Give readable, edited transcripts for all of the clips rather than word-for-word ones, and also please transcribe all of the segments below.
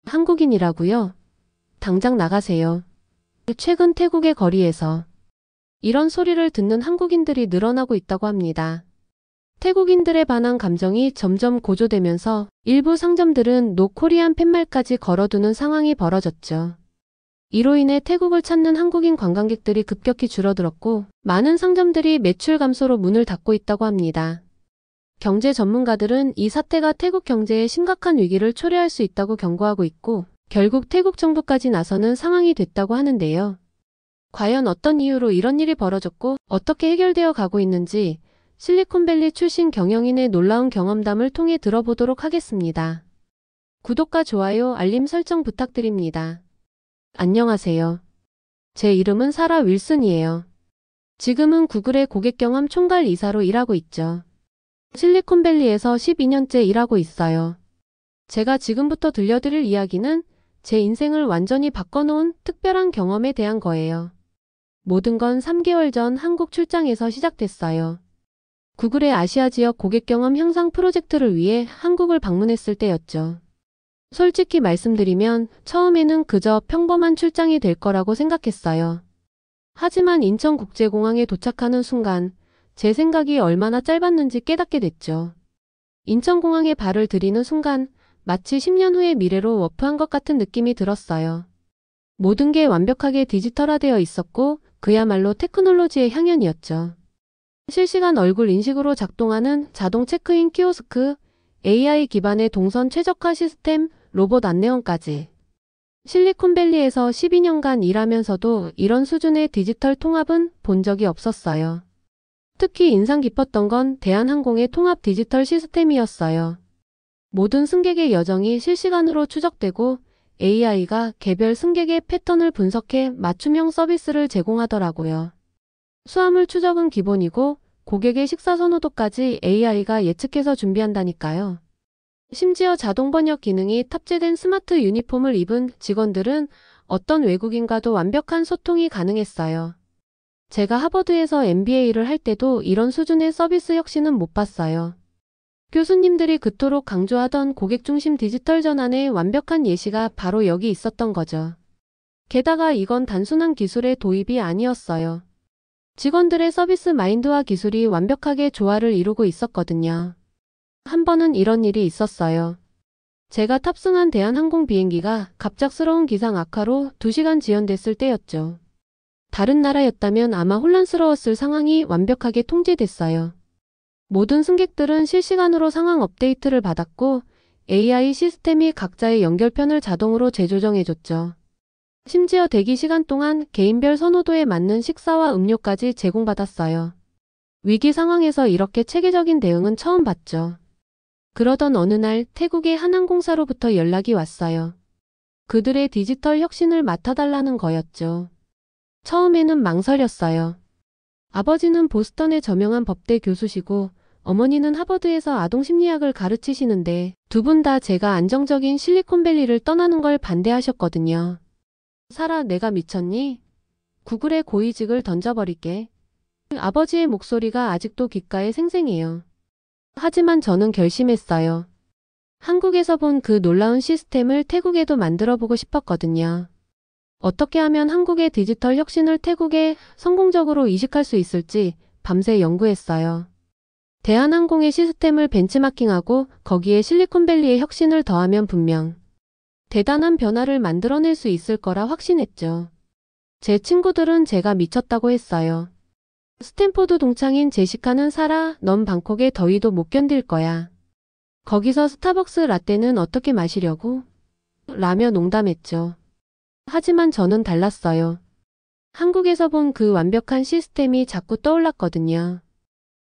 한국인이라고요? 당장 나가세요. 최근 태국의 거리에서 이런 소리를 듣는 한국인들이 늘어나고 있다고 합니다. 태국인들에 반한 감정이 점점 고조되면서 일부 상점들은 노 코리안 팻말까지 걸어두는 상황이 벌어졌죠. 이로 인해 태국을 찾는 한국인 관광객들이 급격히 줄어들었고 많은 상점들이 매출 감소로 문을 닫고 있다고 합니다. 경제 전문가들은 이 사태가 태국 경제에 심각한 위기를 초래할 수 있다고 경고하고 있고 결국 태국 정부까지 나서는 상황이 됐다고 하는데요. 과연 어떤 이유로 이런 일이 벌어졌고 어떻게 해결되어 가고 있는지 실리콘밸리 출신 경영인의 놀라운 경험담을 통해 들어보도록 하겠습니다. 구독과 좋아요, 알림 설정 부탁드립니다. 안녕하세요. 제 이름은 사라 윌슨이에요. 지금은 구글의 고객경험 총괄 이사로 일하고 있죠. 실리콘밸리에서 12년째 일하고 있어요. 제가 지금부터 들려드릴 이야기는 제 인생을 완전히 바꿔놓은 특별한 경험에 대한 거예요. 모든 건 3개월 전 한국 출장에서 시작됐어요. 구글의 아시아 지역 고객 경험 향상 프로젝트를 위해 한국을 방문했을 때였죠. 솔직히 말씀드리면 처음에는 그저 평범한 출장이 될 거라고 생각했어요. 하지만 인천국제공항에 도착하는 순간 제 생각이 얼마나 짧았는지 깨닫게 됐죠. 인천공항에 발을 들이는 순간 마치 10년 후의 미래로 워프한 것 같은 느낌이 들었어요. 모든 게 완벽하게 디지털화되어 있었고 그야말로 테크놀로지의 향연이었죠. 실시간 얼굴 인식으로 작동하는 자동 체크인 키오스크, AI 기반의 동선 최적화 시스템, 로봇 안내원까지. 실리콘밸리에서 12년간 일하면서도 이런 수준의 디지털 통합은 본 적이 없었어요. 특히 인상 깊었던 건 대한항공의 통합 디지털 시스템이었어요. 모든 승객의 여정이 실시간으로 추적되고 AI가 개별 승객의 패턴을 분석해 맞춤형 서비스를 제공하더라고요. 수화물 추적은 기본이고 고객의 식사 선호도까지 AI가 예측해서 준비한다니까요. 심지어 자동 번역 기능이 탑재된 스마트 유니폼을 입은 직원들은 어떤 외국인과도 완벽한 소통이 가능했어요. 제가 하버드에서 MBA를 할 때도 이런 수준의 서비스 혁신은 못 봤어요. 교수님들이 그토록 강조하던 고객 중심 디지털 전환의 완벽한 예시가 바로 여기 있었던 거죠. 게다가 이건 단순한 기술의 도입이 아니었어요. 직원들의 서비스 마인드와 기술이 완벽하게 조화를 이루고 있었거든요. 한 번은 이런 일이 있었어요. 제가 탑승한 대한항공 비행기가 갑작스러운 기상 악화로 2시간 지연됐을 때였죠. 다른 나라였다면 아마 혼란스러웠을 상황이 완벽하게 통제됐어요. 모든 승객들은 실시간으로 상황 업데이트를 받았고 AI 시스템이 각자의 연결편을 자동으로 재조정해줬죠. 심지어 대기 시간 동안 개인별 선호도에 맞는 식사와 음료까지 제공받았어요. 위기 상황에서 이렇게 체계적인 대응은 처음 봤죠. 그러던 어느 날 태국의 한 항공사로부터 연락이 왔어요. 그들의 디지털 혁신을 맡아달라는 거였죠. 처음에는 망설였어요. 아버지는 보스턴의 저명한 법대 교수시고 어머니는 하버드에서 아동심리학을 가르치시는데 두 분 다 제가 안정적인 실리콘밸리를 떠나는 걸 반대하셨거든요. 사라, 내가 미쳤니? 구글의 고위직을 던져버릴게. 아버지의 목소리가 아직도 귓가에 생생해요. 하지만 저는 결심했어요. 한국에서 본 그 놀라운 시스템을 태국에도 만들어보고 싶었거든요. 어떻게 하면 한국의 디지털 혁신을 태국에 성공적으로 이식할 수 있을지 밤새 연구했어요. 대한항공의 시스템을 벤치마킹하고 거기에 실리콘밸리의 혁신을 더하면 분명 대단한 변화를 만들어낼 수 있을 거라 확신했죠. 제 친구들은 제가 미쳤다고 했어요. 스탠포드 동창인 제시카는 사라, 넌 방콕의 더위도 못 견딜 거야. 거기서 스타벅스 라떼는 어떻게 마시려고? 라며 농담했죠. 하지만 저는 달랐어요. 한국에서 본 그 완벽한 시스템이 자꾸 떠올랐거든요.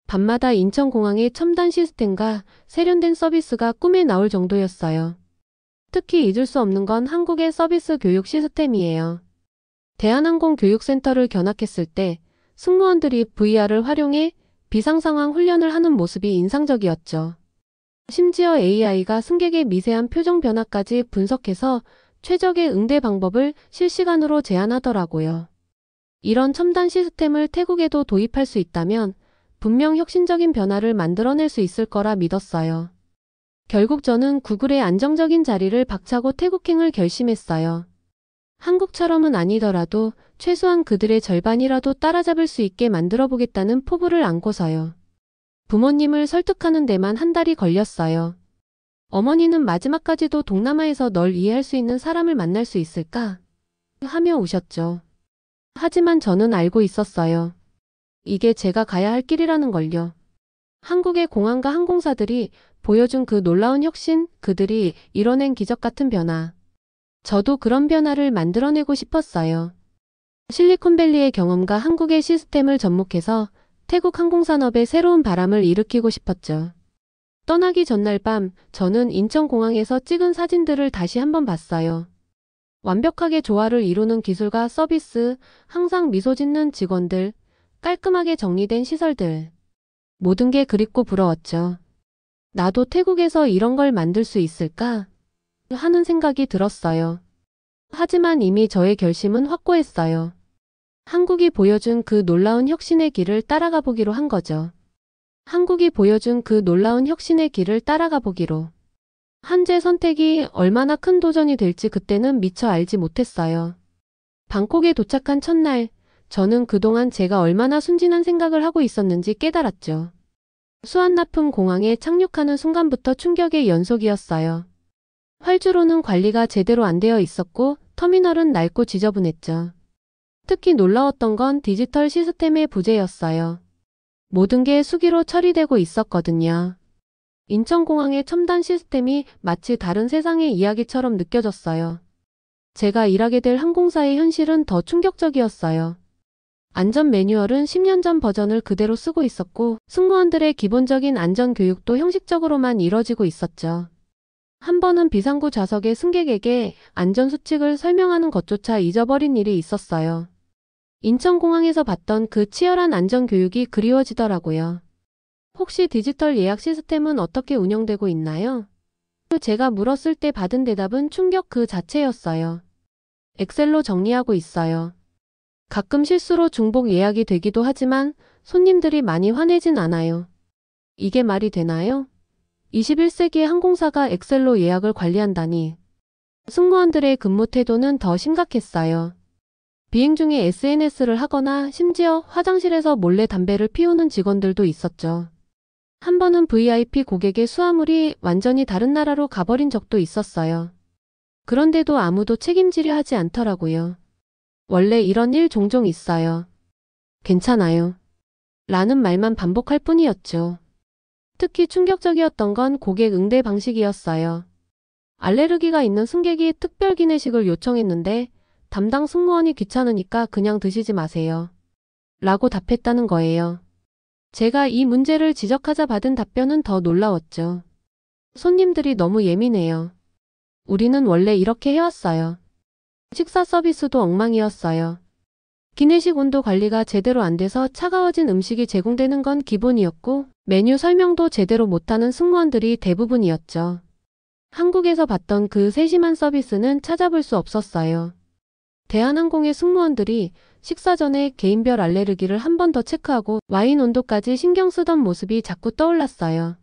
밤마다 인천공항의 첨단 시스템과 세련된 서비스가 꿈에 나올 정도였어요. 특히 잊을 수 없는 건 한국의 서비스 교육 시스템이에요. 대한항공 교육센터를 견학했을 때 승무원들이 VR을 활용해 비상상황 훈련을 하는 모습이 인상적이었죠. 심지어 AI가 승객의 미세한 표정 변화까지 분석해서 최적의 응대 방법을 실시간으로 제안하더라고요. 이런 첨단 시스템을 태국에도 도입할 수 있다면 분명 혁신적인 변화를 만들어낼 수 있을 거라 믿었어요. 결국 저는 구글의 안정적인 자리를 박차고 태국행을 결심했어요. 한국처럼은 아니더라도 최소한 그들의 절반이라도 따라잡을 수 있게 만들어 보겠다는 포부를 안고서요. 부모님을 설득하는 데만 한 달이 걸렸어요. 어머니는 마지막까지도 동남아에서 널 이해할 수 있는 사람을 만날 수 있을까? 하며 우셨죠. 하지만 저는 알고 있었어요. 이게 제가 가야 할 길이라는 걸요. 한국의 공항과 항공사들이 보여준 그 놀라운 혁신, 그들이 이뤄낸 기적 같은 변화. 저도 그런 변화를 만들어내고 싶었어요. 실리콘밸리의 경험과 한국의 시스템을 접목해서 태국 항공산업에 새로운 바람을 일으키고 싶었죠. 떠나기 전날 밤 저는 인천공항에서 찍은 사진들을 다시 한번 봤어요. 완벽하게 조화를 이루는 기술과 서비스, 항상 미소 짓는 직원들, 깔끔하게 정리된 시설들. 모든 게 그립고 부러웠죠. 나도 태국에서 이런 걸 만들 수 있을까? 하는 생각이 들었어요. 하지만 이미 저의 결심은 확고했어요. 한국이 보여준 그 놀라운 혁신의 길을 따라가 보기로 한 거죠. 한국이 보여준 그 놀라운 혁신의 길을 따라가 보기로. 한제 선택이 얼마나 큰 도전이 될지 그때는 미처 알지 못했어요. 방콕에 도착한 첫날, 저는 그동안 제가 얼마나 순진한 생각을 하고 있었는지 깨달았죠. 수완나품 공항에 착륙하는 순간부터 충격의 연속이었어요. 활주로는 관리가 제대로 안 되어 있었고 터미널은 낡고 지저분했죠. 특히 놀라웠던 건 디지털 시스템의 부재였어요. 모든 게 수기로 처리되고 있었거든요. 인천공항의 첨단 시스템이 마치 다른 세상의 이야기처럼 느껴졌어요. 제가 일하게 될 항공사의 현실은 더 충격적이었어요. 안전 매뉴얼은 10년 전 버전을 그대로 쓰고 있었고 승무원들의 기본적인 안전 교육도 형식적으로만 이뤄지고 있었죠. 한 번은 비상구 좌석의 승객에게 안전수칙을 설명하는 것조차 잊어버린 일이 있었어요. 인천공항에서 봤던 그 치열한 안전교육이 그리워지더라고요. 혹시 디지털 예약 시스템은 어떻게 운영되고 있나요? 제가 물었을 때 받은 대답은 충격 그 자체였어요. 엑셀로 정리하고 있어요. 가끔 실수로 중복 예약이 되기도 하지만 손님들이 많이 화내진 않아요. 이게 말이 되나요? 21세기의 항공사가 엑셀로 예약을 관리한다니. 승무원들의 근무 태도는 더 심각했어요. 비행 중에 SNS를 하거나 심지어 화장실에서 몰래 담배를 피우는 직원들도 있었죠. 한 번은 VIP 고객의 수화물이 완전히 다른 나라로 가버린 적도 있었어요. 그런데도 아무도 책임지려 하지 않더라고요. 원래 이런 일 종종 있어요. 괜찮아요. 라는 말만 반복할 뿐이었죠. 특히 충격적이었던 건 고객 응대 방식이었어요. 알레르기가 있는 승객이 특별 기내식을 요청했는데 담당 승무원이 귀찮으니까 그냥 드시지 마세요. 라고 답했다는 거예요. 제가 이 문제를 지적하자 받은 답변은 더 놀라웠죠. 손님들이 너무 예민해요. 우리는 원래 이렇게 해왔어요. 식사 서비스도 엉망이었어요. 기내식 온도 관리가 제대로 안 돼서 차가워진 음식이 제공되는 건 기본이었고 메뉴 설명도 제대로 못하는 승무원들이 대부분이었죠. 한국에서 봤던 그 세심한 서비스는 찾아볼 수 없었어요. 대한항공의 승무원들이 식사 전에 개인별 알레르기를 한 번 더 체크하고 와인 온도까지 신경 쓰던 모습이 자꾸 떠올랐어요.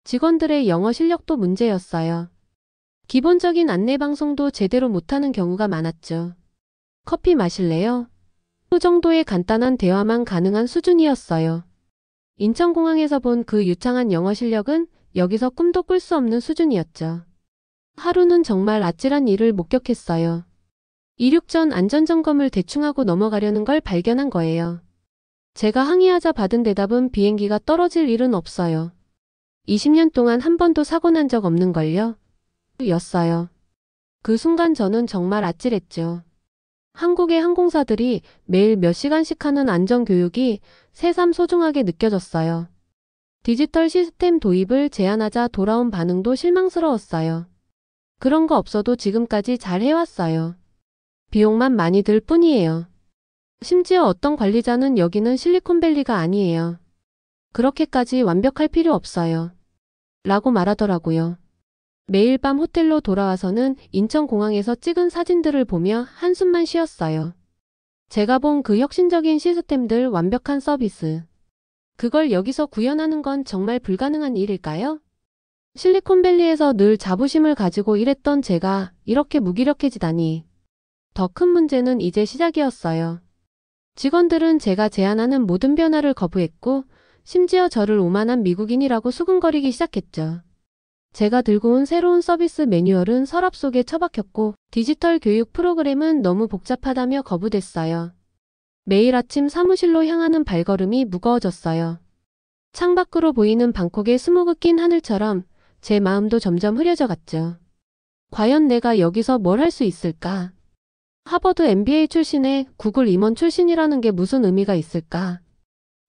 직원들의 영어 실력도 문제였어요. 기본적인 안내 방송도 제대로 못하는 경우가 많았죠. 커피 마실래요? 그 정도의 간단한 대화만 가능한 수준이었어요. 인천공항에서 본 그 유창한 영어 실력은 여기서 꿈도 꿀 수 없는 수준이었죠. 하루는 정말 아찔한 일을 목격했어요. 이륙 전 안전점검을 대충 하고 넘어가려는 걸 발견한 거예요. 제가 항의하자 받은 대답은 비행기가 떨어질 일은 없어요. 20년 동안 한 번도 사고 난 적 없는걸요? 였어요. 그 순간 저는 정말 아찔했죠. 한국의 항공사들이 매일 몇 시간씩 하는 안전교육이 새삼 소중하게 느껴졌어요. 디지털 시스템 도입을 제안하자 돌아온 반응도 실망스러웠어요. 그런 거 없어도 지금까지 잘 해왔어요. 비용만 많이 들 뿐이에요. 심지어 어떤 관리자는 여기는 실리콘밸리가 아니에요. 그렇게까지 완벽할 필요 없어요. 라고 말하더라고요. 매일 밤 호텔로 돌아와서는 인천공항에서 찍은 사진들을 보며 한숨만 쉬었어요. 제가 본 그 혁신적인 시스템들, 완벽한 서비스. 그걸 여기서 구현하는 건 정말 불가능한 일일까요? 실리콘밸리에서 늘 자부심을 가지고 일했던 제가 이렇게 무기력해지다니. 더 큰 문제는 이제 시작이었어요. 직원들은 제가 제안하는 모든 변화를 거부했고 심지어 저를 오만한 미국인이라고 수군거리기 시작했죠. 제가 들고 온 새로운 서비스 매뉴얼은 서랍 속에 처박혔고 디지털 교육 프로그램은 너무 복잡하다며 거부됐어요. 매일 아침 사무실로 향하는 발걸음이 무거워졌어요. 창밖으로 보이는 방콕의 스모그 낀 하늘처럼 제 마음도 점점 흐려져 갔죠. 과연 내가 여기서 뭘 할 수 있을까? 하버드 MBA 출신의 구글 임원 출신이라는 게 무슨 의미가 있을까?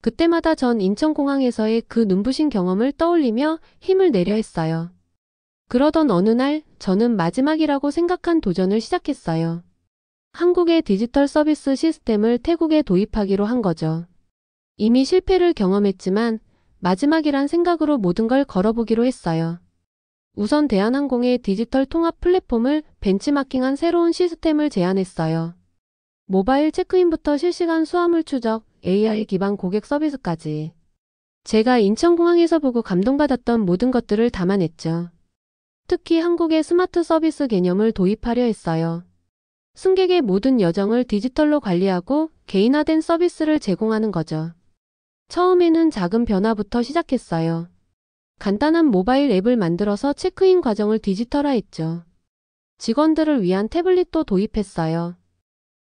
그때마다 전 인천공항에서의 그 눈부신 경험을 떠올리며 힘을 내려 했어요. 그러던 어느 날 저는 마지막이라고 생각한 도전을 시작했어요. 한국의 디지털 서비스 시스템을 태국에 도입하기로 한 거죠. 이미 실패를 경험했지만 마지막이란 생각으로 모든 걸 걸어보기로 했어요. 우선 대한항공의 디지털 통합 플랫폼을 벤치마킹한 새로운 시스템을 제안했어요. 모바일 체크인부터 실시간 수화물 추적, AI 기반 고객 서비스까지. 제가 인천공항에서 보고 감동받았던 모든 것들을 담아냈죠. 특히 한국의 스마트 서비스 개념을 도입하려 했어요. 승객의 모든 여정을 디지털로 관리하고 개인화된 서비스를 제공하는 거죠. 처음에는 작은 변화부터 시작했어요. 간단한 모바일 앱을 만들어서 체크인 과정을 디지털화했죠. 직원들을 위한 태블릿도 도입했어요.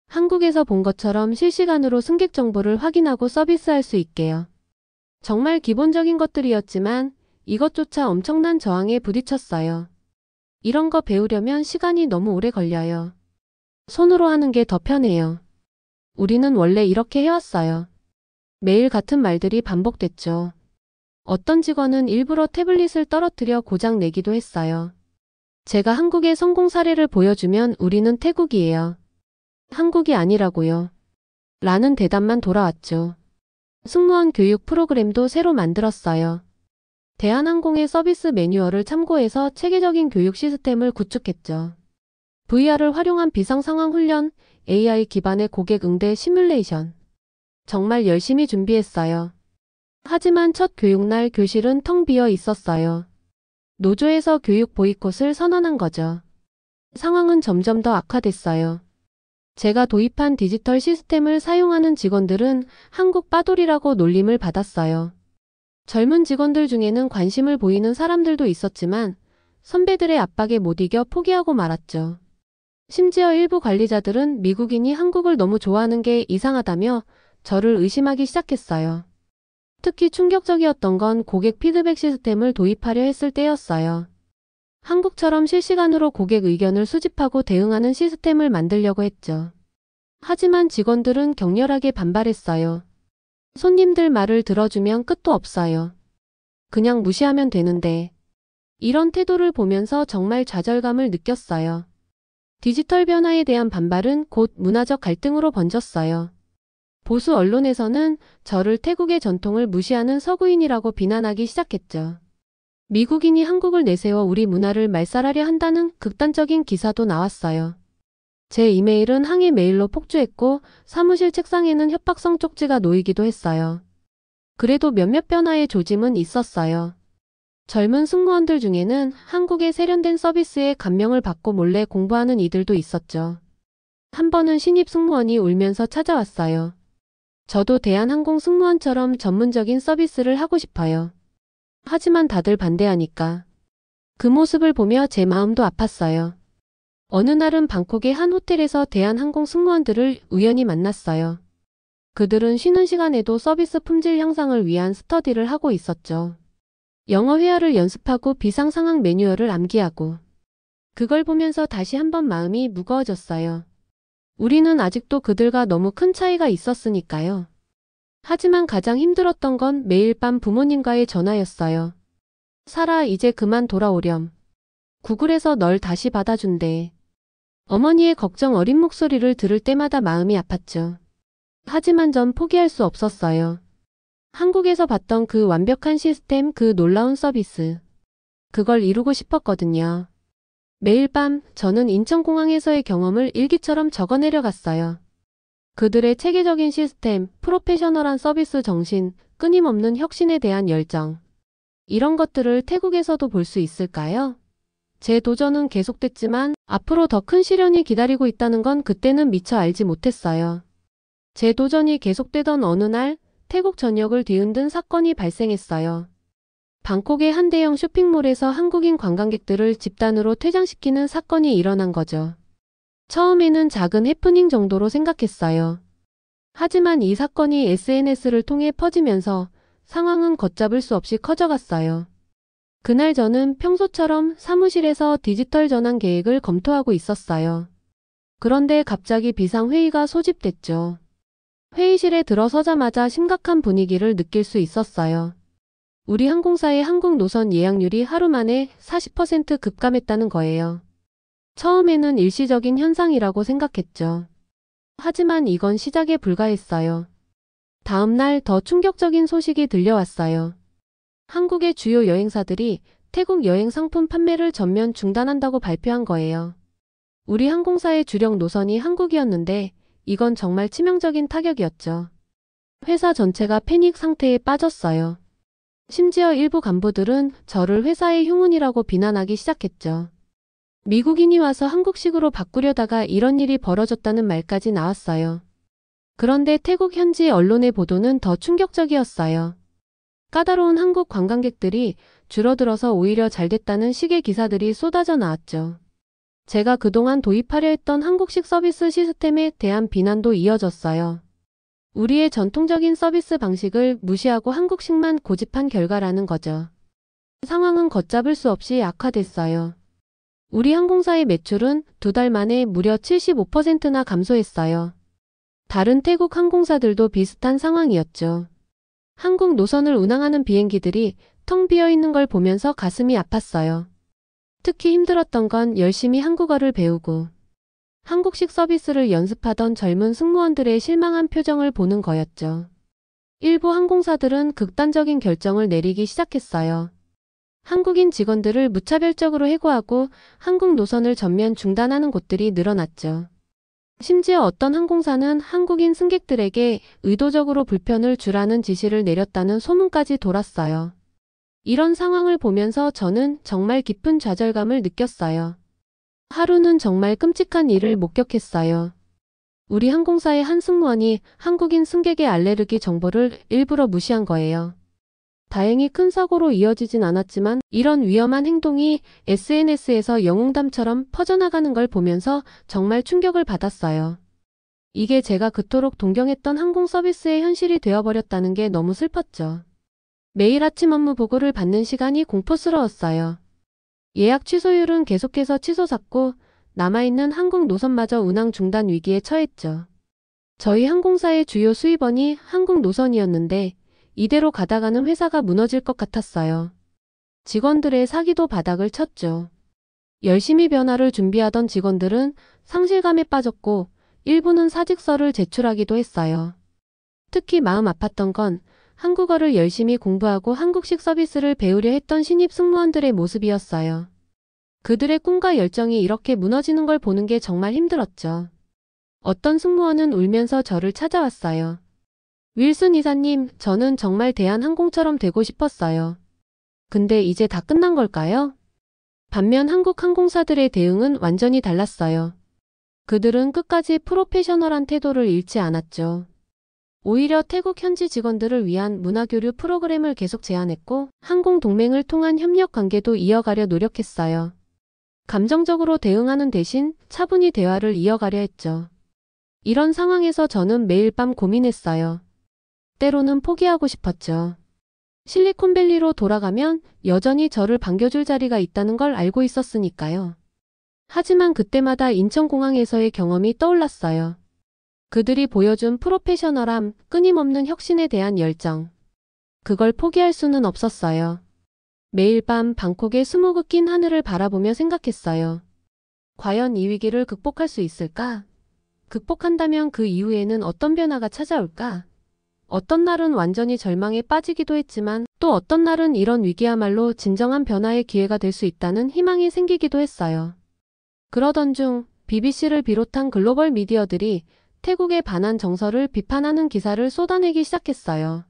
한국에서 본 것처럼 실시간으로 승객 정보를 확인하고 서비스할 수 있게요. 정말 기본적인 것들이었지만 이것조차 엄청난 저항에 부딪혔어요. 이런 거 배우려면 시간이 너무 오래 걸려요. 손으로 하는 게 더 편해요. 우리는 원래 이렇게 해왔어요. 매일 같은 말들이 반복됐죠. 어떤 직원은 일부러 태블릿을 떨어뜨려 고장 내기도 했어요. 제가 한국의 성공 사례를 보여주면 우리는 태국이에요. 한국이 아니라고요. 라는 대답만 돌아왔죠. 승무원 교육 프로그램도 새로 만들었어요. 대한항공의 서비스 매뉴얼을 참고해서 체계적인 교육 시스템을 구축했죠. VR을 활용한 비상상황 훈련, AI 기반의 고객 응대 시뮬레이션. 정말 열심히 준비했어요. 하지만 첫 교육날 교실은 텅 비어 있었어요. 노조에서 교육 보이콧을 선언한 거죠. 상황은 점점 더 악화됐어요. 제가 도입한 디지털 시스템을 사용하는 직원들은 한국 빠돌이라고 놀림을 받았어요. 젊은 직원들 중에는 관심을 보이는 사람들도 있었지만 선배들의 압박에 못 이겨 포기하고 말았죠. 심지어 일부 관리자들은 미국인이 한국을 너무 좋아하는 게 이상하다며 저를 의심하기 시작했어요. 특히 충격적이었던 건 고객 피드백 시스템을 도입하려 했을 때였어요. 한국처럼 실시간으로 고객 의견을 수집하고 대응하는 시스템을 만들려고 했죠. 하지만 직원들은 격렬하게 반발했어요. 손님들 말을 들어주면 끝도 없어요. 그냥 무시하면 되는데. 이런 태도를 보면서 정말 좌절감을 느꼈어요. 디지털 변화에 대한 반발은 곧 문화적 갈등으로 번졌어요. 보수 언론에서는 저를 태국의 전통을 무시하는 서구인이라고 비난하기 시작했죠. 미국인이 한국을 내세워 우리 문화를 말살하려 한다는 극단적인 기사도 나왔어요. 제 이메일은 항의 메일로 폭주했고 사무실 책상에는 협박성 쪽지가 놓이기도 했어요. 그래도 몇몇 변화의 조짐은 있었어요. 젊은 승무원들 중에는 한국의 세련된 서비스에 감명을 받고 몰래 공부하는 이들도 있었죠. 한 번은 신입 승무원이 울면서 찾아왔어요. 저도 대한항공 승무원처럼 전문적인 서비스를 하고 싶어요. 하지만 다들 반대하니까. 그 모습을 보며 제 마음도 아팠어요. 어느 날은 방콕의 한 호텔에서 대한항공 승무원들을 우연히 만났어요. 그들은 쉬는 시간에도 서비스 품질 향상을 위한 스터디를 하고 있었죠. 영어 회화를 연습하고 비상상황 매뉴얼을 암기하고. 그걸 보면서 다시 한번 마음이 무거워졌어요. 우리는 아직도 그들과 너무 큰 차이가 있었으니까요. 하지만 가장 힘들었던 건 매일 밤 부모님과의 전화였어요. 사라, 이제 그만 돌아오렴. 구글에서 널 다시 받아준대. 어머니의 걱정 어린 목소리를 들을 때마다 마음이 아팠죠. 하지만 전 포기할 수 없었어요. 한국에서 봤던 그 완벽한 시스템, 그 놀라운 서비스. 그걸 이루고 싶었거든요. 매일 밤 저는 인천공항에서의 경험을 일기처럼 적어내려 갔어요. 그들의 체계적인 시스템, 프로페셔널한 서비스 정신, 끊임없는 혁신에 대한 열정. 이런 것들을 태국에서도 볼 수 있을까요? 제 도전은 계속됐지만 앞으로 더 큰 시련이 기다리고 있다는 건 그때는 미처 알지 못했어요. 제 도전이 계속되던 어느 날 태국 전역을 뒤흔든 사건이 발생했어요. 방콕의 한 대형 쇼핑몰에서 한국인 관광객들을 집단으로 퇴장시키는 사건이 일어난 거죠. 처음에는 작은 해프닝 정도로 생각했어요. 하지만 이 사건이 SNS를 통해 퍼지면서 상황은 걷잡을 수 없이 커져갔어요. 그날 저는 평소처럼 사무실에서 디지털 전환 계획을 검토하고 있었어요. 그런데 갑자기 비상회의가 소집됐죠. 회의실에 들어서자마자 심각한 분위기를 느낄 수 있었어요. 우리 항공사의 한국 노선 예약률이 하루 만에 40% 급감했다는 거예요. 처음에는 일시적인 현상이라고 생각했죠. 하지만 이건 시작에 불과했어요. 다음 날 더 충격적인 소식이 들려왔어요. 한국의 주요 여행사들이 태국 여행 상품 판매를 전면 중단한다고 발표한 거예요. 우리 항공사의 주력 노선이 한국이었는데 이건 정말 치명적인 타격이었죠. 회사 전체가 패닉 상태에 빠졌어요. 심지어 일부 간부들은 저를 회사의 흉운이라고 비난하기 시작했죠. 미국인이 와서 한국식으로 바꾸려다가 이런 일이 벌어졌다는 말까지 나왔어요. 그런데 태국 현지 언론의 보도는 더 충격적이었어요. 까다로운 한국 관광객들이 줄어들어서 오히려 잘됐다는 식의 기사들이 쏟아져 나왔죠. 제가 그동안 도입하려 했던 한국식 서비스 시스템에 대한 비난도 이어졌어요. 우리의 전통적인 서비스 방식을 무시하고 한국식만 고집한 결과라는 거죠. 상황은 걷잡을 수 없이 악화됐어요. 우리 항공사의 매출은 2달 만에 무려 75%나 감소했어요. 다른 태국 항공사들도 비슷한 상황이었죠. 한국 노선을 운항하는 비행기들이 텅 비어 있는 걸 보면서 가슴이 아팠어요. 특히 힘들었던 건 열심히 한국어를 배우고 한국식 서비스를 연습하던 젊은 승무원들의 실망한 표정을 보는 거였죠. 일부 항공사들은 극단적인 결정을 내리기 시작했어요. 한국인 직원들을 무차별적으로 해고하고 한국 노선을 전면 중단하는 곳들이 늘어났죠. 심지어 어떤 항공사는 한국인 승객들에게 의도적으로 불편을 주라는 지시를 내렸다는 소문까지 돌았어요. 이런 상황을 보면서 저는 정말 깊은 좌절감을 느꼈어요. 하루는 정말 끔찍한 일을 목격했어요. 우리 항공사의 한 승무원이 한국인 승객의 알레르기 정보를 일부러 무시한 거예요. 다행히 큰 사고로 이어지진 않았지만 이런 위험한 행동이 SNS에서 영웅담처럼 퍼져나가는 걸 보면서 정말 충격을 받았어요. 이게 제가 그토록 동경했던 항공 서비스의 현실이 되어버렸다는 게 너무 슬펐죠. 매일 아침 업무 보고를 받는 시간이 공포스러웠어요. 예약 취소율은 계속해서 치솟았고 남아있는 한국 노선마저 운항 중단 위기에 처했죠. 저희 항공사의 주요 수입원이 한국 노선이었는데 이대로 가다가는 회사가 무너질 것 같았어요. 직원들의 사기도 바닥을 쳤죠. 열심히 변화를 준비하던 직원들은 상실감에 빠졌고 일부는 사직서를 제출하기도 했어요. 특히 마음 아팠던 건 한국어를 열심히 공부하고 한국식 서비스를 배우려 했던 신입 승무원들의 모습이었어요. 그들의 꿈과 열정이 이렇게 무너지는 걸 보는 게 정말 힘들었죠. 어떤 승무원은 울면서 저를 찾아왔어요. 윌슨 이사님, 저는 정말 대한항공처럼 되고 싶었어요. 근데 이제 다 끝난 걸까요? 반면 한국 항공사들의 대응은 완전히 달랐어요. 그들은 끝까지 프로페셔널한 태도를 잃지 않았죠. 오히려 태국 현지 직원들을 위한 문화교류 프로그램을 계속 제안했고 항공 동맹을 통한 협력 관계도 이어가려 노력했어요. 감정적으로 대응하는 대신 차분히 대화를 이어가려 했죠. 이런 상황에서 저는 매일 밤 고민했어요. 때로는 포기하고 싶었죠. 실리콘밸리로 돌아가면 여전히 저를 반겨줄 자리가 있다는 걸 알고 있었으니까요. 하지만 그때마다 인천공항에서의 경험이 떠올랐어요. 그들이 보여준 프로페셔널함, 끊임없는 혁신에 대한 열정. 그걸 포기할 수는 없었어요. 매일 밤 방콕의 스모그 낀 하늘을 바라보며 생각했어요. 과연 이 위기를 극복할 수 있을까? 극복한다면 그 이후에는 어떤 변화가 찾아올까? 어떤 날은 완전히 절망에 빠지기도 했지만 또 어떤 날은 이런 위기야말로 진정한 변화의 기회가 될 수 있다는 희망이 생기기도 했어요. 그러던 중 BBC를 비롯한 글로벌 미디어들이 태국의 반환 정서를 비판하는 기사를 쏟아내기 시작했어요.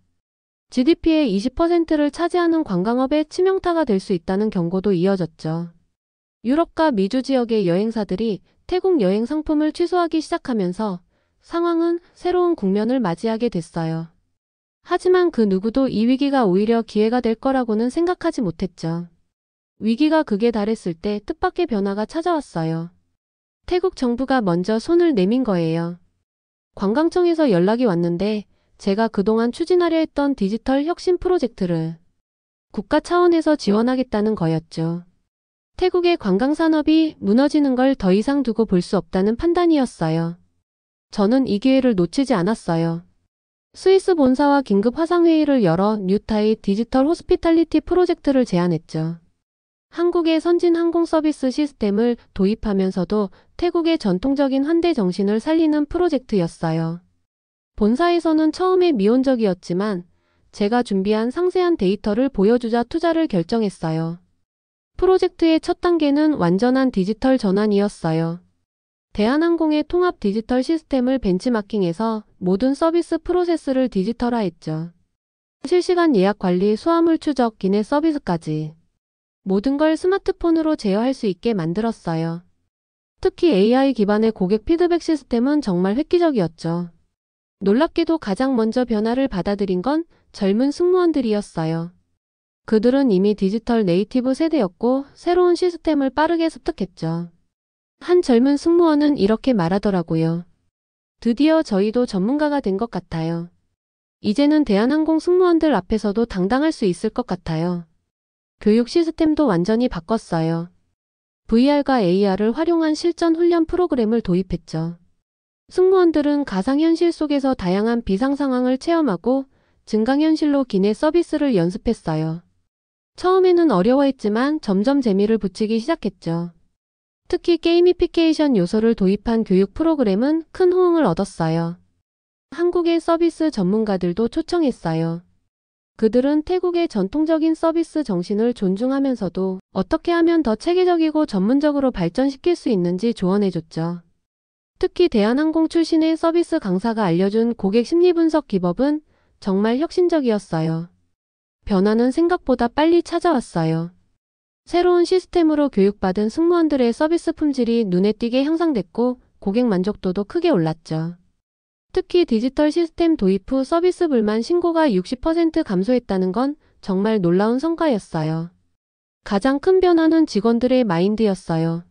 GDP의 20%를 차지하는 관광업의 치명타가 될 수 있다는 경고도 이어졌죠. 유럽과 미주 지역의 여행사들이 태국 여행 상품을 취소하기 시작하면서 상황은 새로운 국면을 맞이하게 됐어요. 하지만 그 누구도 이 위기가 오히려 기회가 될 거라고는 생각하지 못했죠. 위기가 극에 달했을 때 뜻밖의 변화가 찾아왔어요. 태국 정부가 먼저 손을 내민 거예요. 관광청에서 연락이 왔는데 제가 그동안 추진하려 했던 디지털 혁신 프로젝트를 국가 차원에서 지원하겠다는 거였죠. 태국의 관광산업이 무너지는 걸 더 이상 두고 볼 수 없다는 판단이었어요. 저는 이 기회를 놓치지 않았어요. 스위스 본사와 긴급 화상회의를 열어 뉴타이 디지털 호스피탈리티 프로젝트를 제안했죠. 한국의 선진 항공 서비스 시스템을 도입하면서도 태국의 전통적인 환대 정신을 살리는 프로젝트였어요. 본사에서는 처음에 미온적이었지만 제가 준비한 상세한 데이터를 보여주자 투자를 결정했어요. 프로젝트의 첫 단계는 완전한 디지털 전환이었어요. 대한항공의 통합 디지털 시스템을 벤치마킹해서 모든 서비스 프로세스를 디지털화했죠. 실시간 예약 관리, 수화물 추적, 기내 서비스까지 모든 걸 스마트폰으로 제어할 수 있게 만들었어요. 특히 AI 기반의 고객 피드백 시스템은 정말 획기적이었죠. 놀랍게도 가장 먼저 변화를 받아들인 건 젊은 승무원들이었어요. 그들은 이미 디지털 네이티브 세대였고 새로운 시스템을 빠르게 습득했죠. 한 젊은 승무원은 이렇게 말하더라고요. 드디어 저희도 전문가가 된 것 같아요. 이제는 대한항공 승무원들 앞에서도 당당할 수 있을 것 같아요. 교육 시스템도 완전히 바꿨어요. VR과 AR을 활용한 실전 훈련 프로그램을 도입했죠. 승무원들은 가상현실 속에서 다양한 비상 상황을 체험하고 증강현실로 기내 서비스를 연습했어요. 처음에는 어려워했지만 점점 재미를 붙이기 시작했죠. 특히 게이미피케이션 요소를 도입한 교육 프로그램은 큰 호응을 얻었어요. 한국의 서비스 전문가들도 초청했어요. 그들은 태국의 전통적인 서비스 정신을 존중하면서도 어떻게 하면 더 체계적이고 전문적으로 발전시킬 수 있는지 조언해줬죠. 특히 대한항공 출신의 서비스 강사가 알려준 고객 심리 분석 기법은 정말 혁신적이었어요. 변화는 생각보다 빨리 찾아왔어요. 새로운 시스템으로 교육받은 승무원들의 서비스 품질이 눈에 띄게 향상됐고 고객 만족도도 크게 올랐죠. 특히 디지털 시스템 도입 후 서비스 불만 신고가 60% 감소했다는 건 정말 놀라운 성과였어요. 가장 큰 변화는 직원들의 마인드였어요.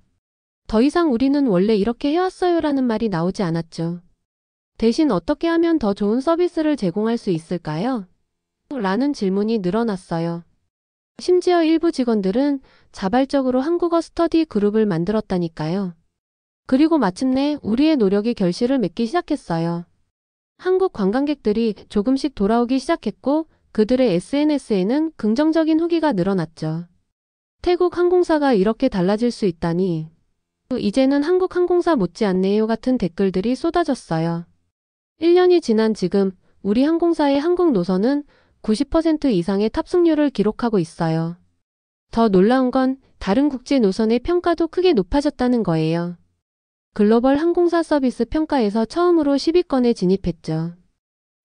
더 이상 우리는 원래 이렇게 해왔어요 라는 말이 나오지 않았죠. 대신 어떻게 하면 더 좋은 서비스를 제공할 수 있을까요? 라는 질문이 늘어났어요. 심지어 일부 직원들은 자발적으로 한국어 스터디 그룹을 만들었다니까요. 그리고 마침내 우리의 노력이 결실을 맺기 시작했어요. 한국 관광객들이 조금씩 돌아오기 시작했고 그들의 SNS에는 긍정적인 후기가 늘어났죠. 태국 항공사가 이렇게 달라질 수 있다니. 이제는 한국 항공사 못지않네요 같은 댓글들이 쏟아졌어요. 1년이 지난 지금 우리 항공사의 한국 노선은 90% 이상의 탑승률을 기록하고 있어요. 더 놀라운 건 다른 국제 노선의 평가도 크게 높아졌다는 거예요. 글로벌 항공사 서비스 평가에서 처음으로 10위권에 진입했죠.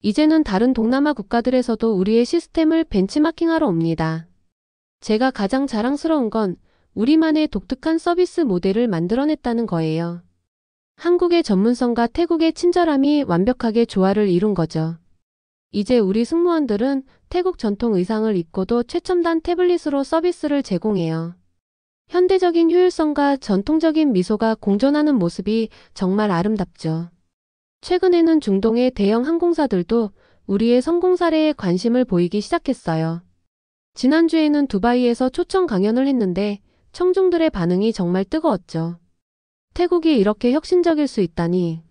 이제는 다른 동남아 국가들에서도 우리의 시스템을 벤치마킹하러 옵니다. 제가 가장 자랑스러운 건 우리만의 독특한 서비스 모델을 만들어냈다는 거예요. 한국의 전문성과 태국의 친절함이 완벽하게 조화를 이룬 거죠. 이제 우리 승무원들은 태국 전통 의상을 입고도 최첨단 태블릿으로 서비스를 제공해요. 현대적인 효율성과 전통적인 미소가 공존하는 모습이 정말 아름답죠. 최근에는 중동의 대형 항공사들도 우리의 성공 사례에 관심을 보이기 시작했어요. 지난주에는 두바이에서 초청 강연을 했는데 청중들의 반응이 정말 뜨거웠죠. 태국이 이렇게 혁신적일 수 있다니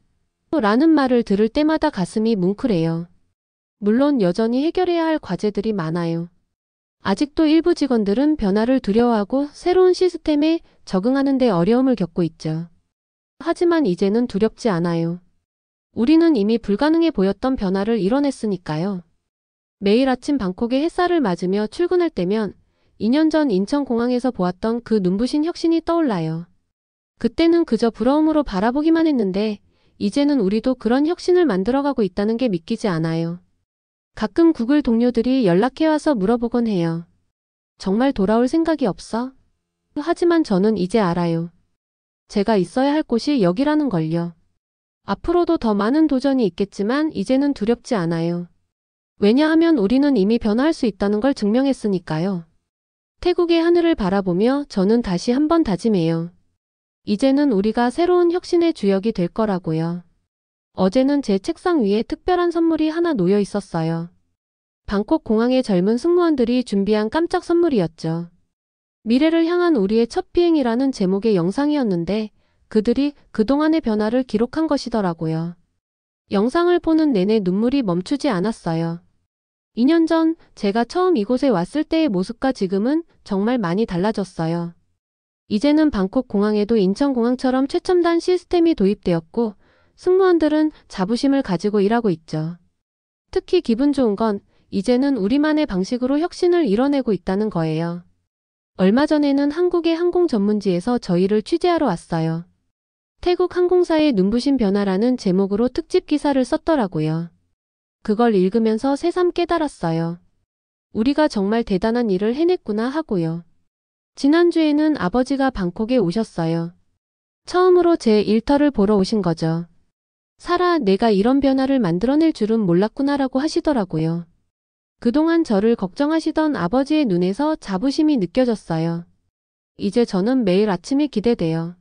라는 말을 들을 때마다 가슴이 뭉클해요. 물론 여전히 해결해야 할 과제들이 많아요. 아직도 일부 직원들은 변화를 두려워하고 새로운 시스템에 적응하는 데 어려움을 겪고 있죠. 하지만 이제는 두렵지 않아요. 우리는 이미 불가능해 보였던 변화를 이뤄냈으니까요. 매일 아침 방콕의 햇살을 맞으며 출근할 때면 2년 전 인천공항에서 보았던 그 눈부신 혁신이 떠올라요. 그때는 그저 부러움으로 바라보기만 했는데 이제는 우리도 그런 혁신을 만들어가고 있다는 게 믿기지 않아요. 가끔 구글 동료들이 연락해와서 물어보곤 해요. 정말 돌아올 생각이 없어? 하지만 저는 이제 알아요. 제가 있어야 할 곳이 여기라는 걸요. 앞으로도 더 많은 도전이 있겠지만 이제는 두렵지 않아요. 왜냐하면 우리는 이미 변화할 수 있다는 걸 증명했으니까요. 태국의 하늘을 바라보며 저는 다시 한번 다짐해요. 이제는 우리가 새로운 혁신의 주역이 될 거라고요. 어제는 제 책상 위에 특별한 선물이 하나 놓여 있었어요. 방콕 공항의 젊은 승무원들이 준비한 깜짝 선물이었죠. 미래를 향한 우리의 첫 비행이라는 제목의 영상이었는데 그들이 그동안의 변화를 기록한 것이더라고요. 영상을 보는 내내 눈물이 멈추지 않았어요. 2년 전 제가 처음 이곳에 왔을 때의 모습과 지금은 정말 많이 달라졌어요. 이제는 방콕 공항에도 인천공항처럼 최첨단 시스템이 도입되었고 승무원들은 자부심을 가지고 일하고 있죠. 특히 기분 좋은 건 이제는 우리만의 방식으로 혁신을 이뤄내고 있다는 거예요. 얼마 전에는 한국의 항공 전문지에서 저희를 취재하러 왔어요. 태국 항공사의 눈부신 변화라는 제목으로 특집 기사를 썼더라고요. 그걸 읽으면서 새삼 깨달았어요. 우리가 정말 대단한 일을 해냈구나 하고요. 지난주에는 아버지가 방콕에 오셨어요. 처음으로 제 일터를 보러 오신 거죠. 살아, 내가 이런 변화를 만들어낼 줄은 몰랐구나라고 하시더라고요. 그동안 저를 걱정하시던 아버지의 눈에서 자부심이 느껴졌어요. 이제 저는 매일 아침이 기대돼요.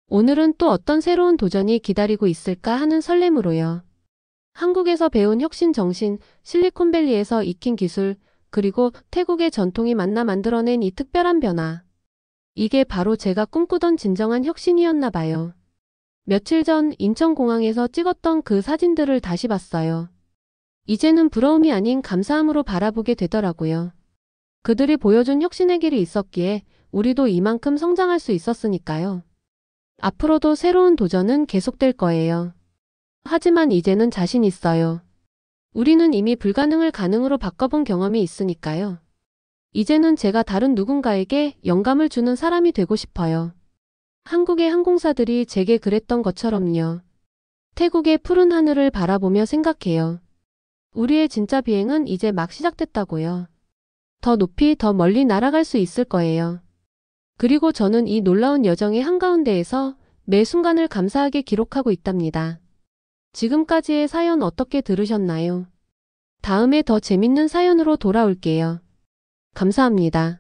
오늘은 또 어떤 새로운 도전이 기다리고 있을까 하는 설렘으로요. 한국에서 배운 혁신 정신, 실리콘밸리에서 익힌 기술, 그리고 태국의 전통이 만나 만들어낸 이 특별한 변화. 이게 바로 제가 꿈꾸던 진정한 혁신이었나 봐요. 며칠 전 인천공항에서 찍었던 그 사진들을 다시 봤어요. 이제는 부러움이 아닌 감사함으로 바라보게 되더라고요. 그들이 보여준 혁신의 길이 있었기에 우리도 이만큼 성장할 수 있었으니까요. 앞으로도 새로운 도전은 계속될 거예요. 하지만 이제는 자신 있어요. 우리는 이미 불가능을 가능으로 바꿔본 경험이 있으니까요. 이제는 제가 다른 누군가에게 영감을 주는 사람이 되고 싶어요. 한국의 항공사들이 제게 그랬던 것처럼요. 태국의 푸른 하늘을 바라보며 생각해요. 우리의 진짜 비행은 이제 막 시작됐다고요. 더 높이 더 멀리 날아갈 수 있을 거예요. 그리고 저는 이 놀라운 여정의 한가운데에서 매 순간을 감사하게 기록하고 있답니다. 지금까지의 사연 어떻게 들으셨나요? 다음에 더 재밌는 사연으로 돌아올게요. 감사합니다.